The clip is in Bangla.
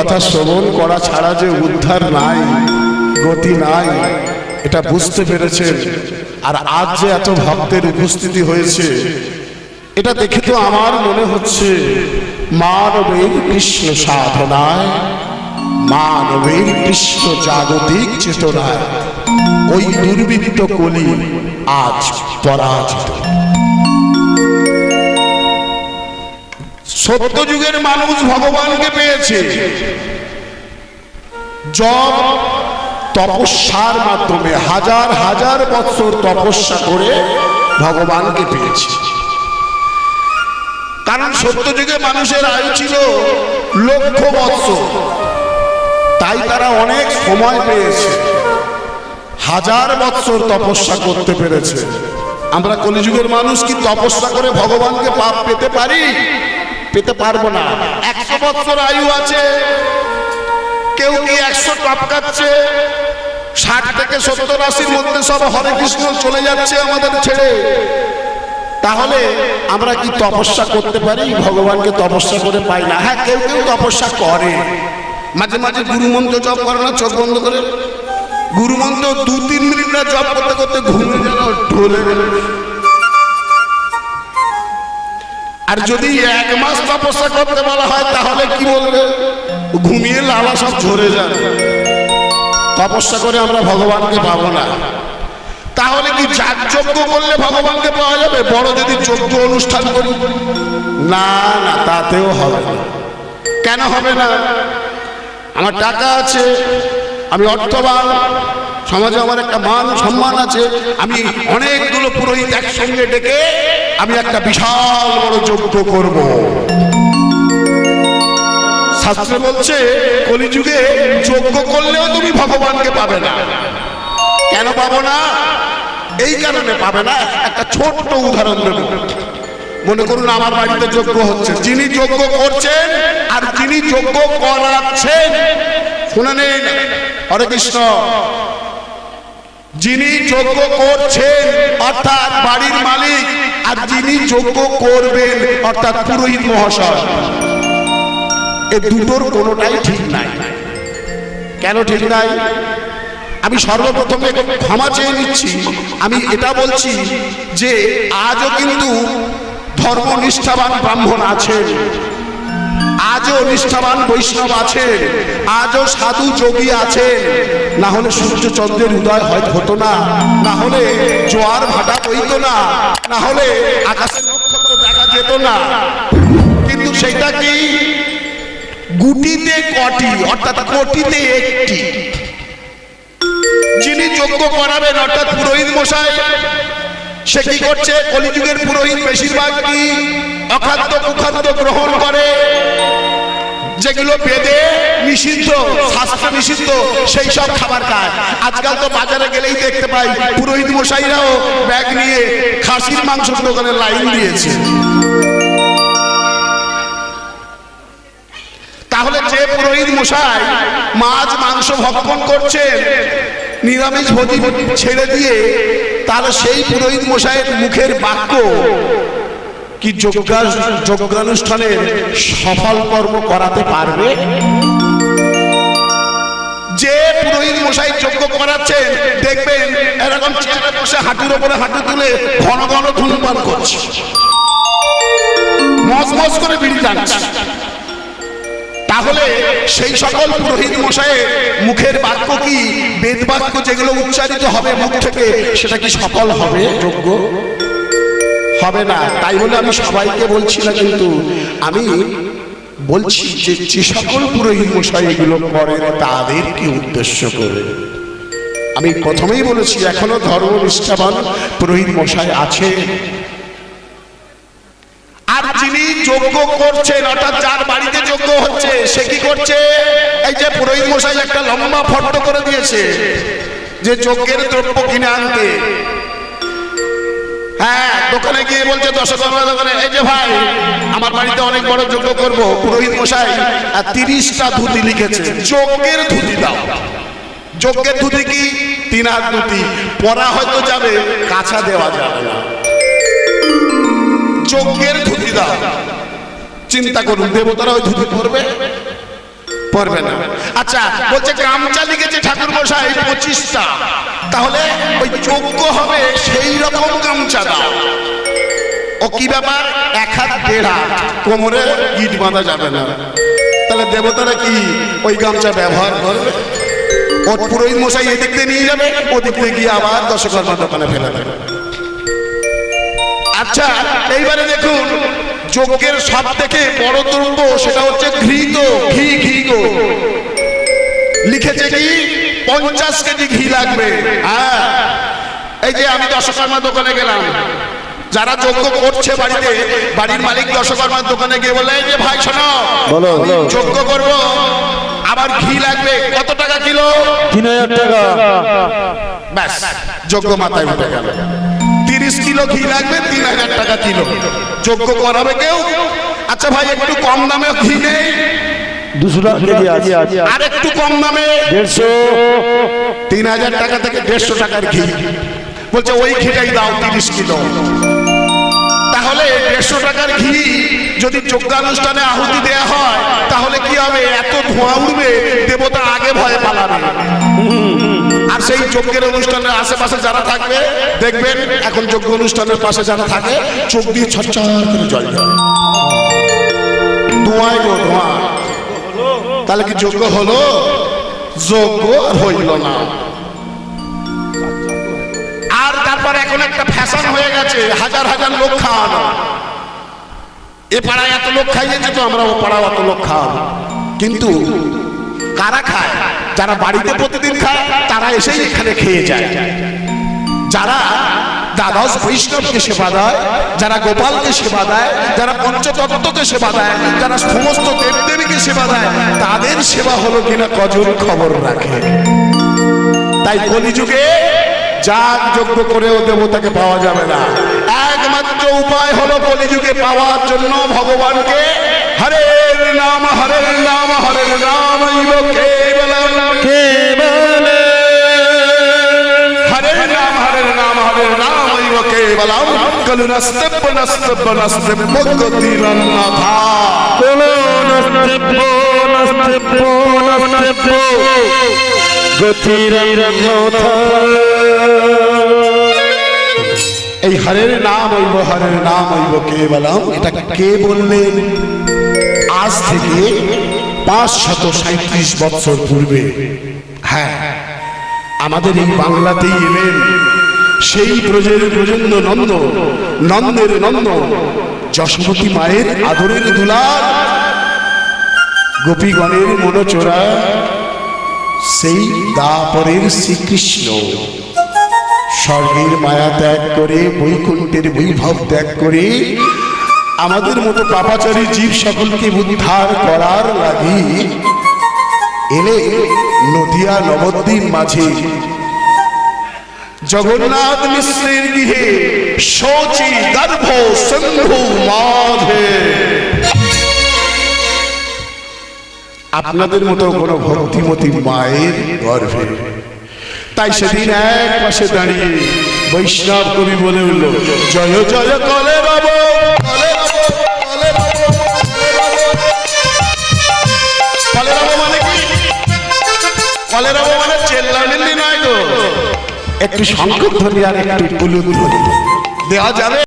কথা শ্রবণ করা ছাড়া যে উদ্ধার নাই, গতি নাই, এটা বুঝতে পেরেছেন। আর আজ যে এত ভক্তের উপস্থিতি হয়েছে, এটা দেখে তো আমার মনে হচ্ছে মানবের কৃষ্ণ সাধনায়, মানবের কৃষ্ণ জাগতিক চেতনায় ওই দুর্বৃত্ত কলি আজ পরাজিত। সত্য যুগের মানুষ ভগবানকে পেয়েছে জপ তপস্যার মাধ্যমে, হাজার হাজার বৎসর তপস্যা করে ভগবানকে পেয়েছে। কারণ সত্য যুগে মানুষের আয়ু ছিল লক্ষ বৎসর, তাই তারা অনেক সময় পেয়েছে, হাজার বৎসর তপস্যা করতে পেরেছে। আমরা কলিযুগের মানুষ কি তপস্যা করে ভগবানকে পাপ পেতে পারি? পেতে পারবো না। 100 বৎসর আয়ু আছে, কেউ কি 100 টপকাচ্ছে, 60 থেকে 70, 80-র মধ্যে সব হরে কৃষ্ণ চলে যাচ্ছে আমাদের ছেড়ে। তাহলে আমরা কি তপস্যা করতে পারি? ভগবানকে তপস্যা করে পাই না। হ্যাঁ, কেউ কেউ তপস্যা করে, মাঝে মাঝে গুরুমন্ত্র জপ করে না, চোখ বন্ধ করে গুরুমন্ত্র 2-3 মিনিট না জপ করতে করতে ঘুমে যেন ঢলে গেল। আর যদি 1 মাস তপস্যা করতে বলা হয় তাহলে কি বলবে? ঘুমিয়ে লালা সব ঝরে যাবে। তপস্যা করে আমরা ভগবানকে পাবো না। তাহলে কি যাগযজ্ঞ করলে ভগবানকে পাওয়া যাবে? বড় যদি যজ্ঞ অনুষ্ঠান করি? না না, তাতেও হবে না। কেন হবে না? আমার টাকা আছে, আমি অর্থবান, সমাজে আমার একটা মান সম্মান আছে, আমি অনেকগুলো পুরোহিত একসঙ্গে ডেকে আমি একটা বিশাল বড় যজ্ঞ করব। শাস্ত্রে বলছে কলিযুগে যজ্ঞ করলেও তুমি ভগবানকে পাবে না। কেন পাবো না? এই কারণে পাবে না। একটা ছোট্ট উদাহরণ দেব। মনে করুন আমার বাড়িতে যজ্ঞ হচ্ছে, যিনি যজ্ঞ করছেন আর যিনি যজ্ঞ করাচ্ছেন, শুনে নেন, হরে কৃষ্ণ, যিনি যজ্ঞ করছেন অর্থাৎ বাড়ির মালিক, আর যিনি যজ্ঞ করবেন অর্থাৎ পুরোহিত মহাশয়, এই দুটোর কোনোটাই ঠিক নাই। কেন ঠিক নাই? আমি সর্বপ্রথমে ক্ষমা চেয়ে নিচ্ছি। আমি এটা বলছি যে আজও কিন্তু ধর্মনিষ্ঠাবান ব্রাহ্মণ আছেন, আজও নিষ্ঠাবান বৈষ্ণব আছেন, আজও সাধু যোগী আছেন। না হলে সূর্যচন্দ্রের উদয় হতো না, না হলে জোয়ার ভাটা বইতো না, না হলে আকাশের নক্ষত্র দেখা যেত না। কিন্তু সেটা কি গুটিতে কটি অর্থাৎ কোটিতে একটি। যিনি যজ্ঞ করাবেন অর্থাৎ পুরোহিত মশাই, সে কি করছে? কলিযুগের পুরোহিত বেশিরভাগ কি অখাদ্য কুখাদ্য গ্রহণ করে, যেগুলো বেদে নিষিদ্ধ, শাস্ত্রে নিষিদ্ধ, সেই সব খাবার খায়। আজকাল তো বাজারে গেলেই দেখতে পাই পুরোহিত মশাইরাও ব্যাগ নিয়ে খাসির মাংসের দোকানে লাইন দিয়েছে। তাহলে যে পুরোহিত মশাই মাছ মাংস ভক্ষণ করছেন, নিরামিষ ভোজি ছেড়ে দিয়ে, তাহলে সেই পুরোহিত মশাইয়ের মুখের বাক্য কি যজ্ঞানুষ্ঠানের সফল কর্ম করাতে পারবে? যে পুরোহিত মশাই যজ্ঞ করাচ্ছেন দেখবেন এরকম চেয়ারে বসে হাঁটুর উপরে হাঁটু তুলে ঘন ঘন ধূমপান করছে, মজ মজ করে বিড়ি টানছে। তাহলে সেই সকল পুরোহিত মশাইয়ের মুখের বাক্য কি বেদ বাক্য যেগুলো উচ্চারিত হবে মুখ থেকে, সেটা কি সফল হবে? যোগ্য হবে না। তাই বলে আমি সবাইকে বলছি না, কিন্তু আমি বলছি যে যে সকল পুরোহিত মশাই এগুলো করেন তাদেরকে উদ্দেশ্য করে। আমি প্রথমেই বলেছি এখনো ধর্মনিষ্ঠাবান পুরোহিত মশাই আছে। আর যিনি যজ্ঞ করছেন অর্থাৎ যার বাড়িতে যজ্ঞ হচ্ছে, সে কি করছে? এই যে পুরোহিত মশাই একটা লম্বা ফটো করে দিয়েছে যে যজ্ঞের দ্রব্য কিনে আনতে। হ্যাঁ, দোকানে গিয়ে বলছে দশকর্মা দোকানে, এই যে ভাই আমার বাড়িতে অনেক বড় যজ্ঞ করব, পুরোহিত মশাই 30টা ধুতি লিখেছে, যজ্ঞের ধুতি দাও। যজ্ঞের ধুতি কি? 3 হাত ধুতি, পরা হয়তো যাবে, কাছা দেওয়া যাবে না। যজ্ঞের ধুতি দাও। চিন্তা করুন, দেবতারা ওই ধুতি পরবে? পড়বে না। আচ্ছা বলছে গামছা লিখেছে ঠাকুর মশাই 25টা, তাহলে ওই যোগ্য হবে সেই রকম গামছা দাও। ও কি ব্যাপার, 1 হাত 1.5 হাত কোমরে ইট বাঁধা যাবে না, তাহলে দেবতারা কি ওই গামছা ব্যবহার করবে? ও পুরোহিত মশাই এদিক দিয়ে নিয়ে যাবে, ওদিক দিয়ে গিয়ে আবার দশকর্মা দোকানে ফেলে দেবে। আচ্ছা এইবারে দেখুন, যজ্ঞের সব থেকে বড় দ্রব্য সেটা হচ্ছে ঘৃত, ঘি গো। লিখেছে কি 50 কেজি ঘি লাগবে। হ্যাঁ, এই যে আমি দশকর্মা দোকানে গেলাম, যারা যজ্ঞ করছে বাড়িতে, বাড়ির মালিক দশকর্মার দোকানে গিয়ে বলে, এই যে ভাই শোনো, যজ্ঞ করব, আবার ঘি লাগবে, কত টাকা কিলো? 3000 টাকা। ব্যাস, যজ্ঞ মাথায় উঠে গেল। 30 কিলো ঘি লাগবে, 3000 টাকা কিলো। যজ্ঞ করাবে কেউ? আচ্ছা ভাই একটু কম দামে ঘি নেই? 200 টাকা কেজি আছে। আর একটু কম দামে 150। 3000 টাকা থেকে 150 টাকার ঘি। বলছে ওই ঘিটাই দাও 30 কিলো। তাহলে 150 টাকার ঘি যদি যজ্ঞানুষ্ঠানে আহুতি দেয়া হয়, তাহলে কি হবে? এত ধোঁয়া উঠবে, দেবতা আগে ভয়ে পালাবে। আর সেই যজ্ঞের অনুষ্ঠানের আশেপাশে যারা থাকবে, দেখবেন এখন যজ্ঞ অনুষ্ঠানের পাশে যারা থাকে, চোখ দিয়ে ছটছট করে জল যায়, ধোঁয়ায় গো ধোঁয়া। তাহলে কি যজ্ঞ হলো? যজ্ঞ আর হইল না। আর তারপর এখন একটা ফ্যাশন হয়ে গেছে, হাজার হাজার লোক খাওয়ানো। এ পাড়ায় এত লোক খাইয়েছে, তো আমরা ও পাড়ায় অত লোক খাওয়াবো। কিন্তু কারা খায়? যারা বাড়িতে প্রতিদিন খায় তারা এসেই এখানে খেয়ে যায়। যারা দ্বাদশ বৈষ্ণবকে সেবা দেয়, যারা গোপালকে সেবা দেয়, যারা পঞ্চতত্ত্বকে সেবা দেয়, যারা সমস্ত দেবদেবীকে সেবা দেয়, তাদের সেবা হলো কিনা কজন খবর রাখে। তাই কলিযুগে যাগ যজ্ঞ করেও দেবতাকে পাওয়া যাবে না। একমাত্র উপায় হলো কলিযুগে পাওয়ার জন্য ভগবানকে হরের নাম হরের নাম হরের নাম কেবলম কেবলম, হরের নাম হরের নাম হরের নাম কেবলম কলুনস্তব নস্তব নস্তব গতিরন্নথা, কলুনস্তব নস্তব নস্তব গতিরন্নথা। এই হরের নাম হইব, হরের নাম হইব কেবলম, এটা কে বললেন? আজ থেকে 537 বছর পূর্বে, হ্যাঁ, আমাদের এই বাংলাতেই এলেন সেই ব্রজের ব্রজেন্দ্র নন্দ, নন্দের নন্দ, যশোমতী মায়ের আদরের দুলার, গোপীগণের মনোচোরা, সেই দাপরের শ্রীকৃষ্ণ স্বর্গের মায়া ত্যাগ করে, বৈকুণ্ঠের বৈভব ত্যাগ করে, আমাদের মতো পাপাচারী জীব সকলকে উদ্ধার করার লাগি এলে নদিয়া নবদ্বীপ মাঝে জগন্নাথ মিশ্রের গৃহে শচী গর্ভ সিন্ধু মাঝে। আপনাদের মতো কোন ভক্তিমতী মায়ের গর্ভে। তাই সেদিন এক পাশে দাঁড়িয়ে বৈষ্ণব কবি বলে উঠল, জয় জয় কলে রব, কলে রব, কলে রব, কলে রব মানে কি? কলে রব মানে চেল্লামিল্লি নয় গো, একটু শঙ্খ ধ্বনি আর একটু কুলুধ্বনি দেওয়া যাবে।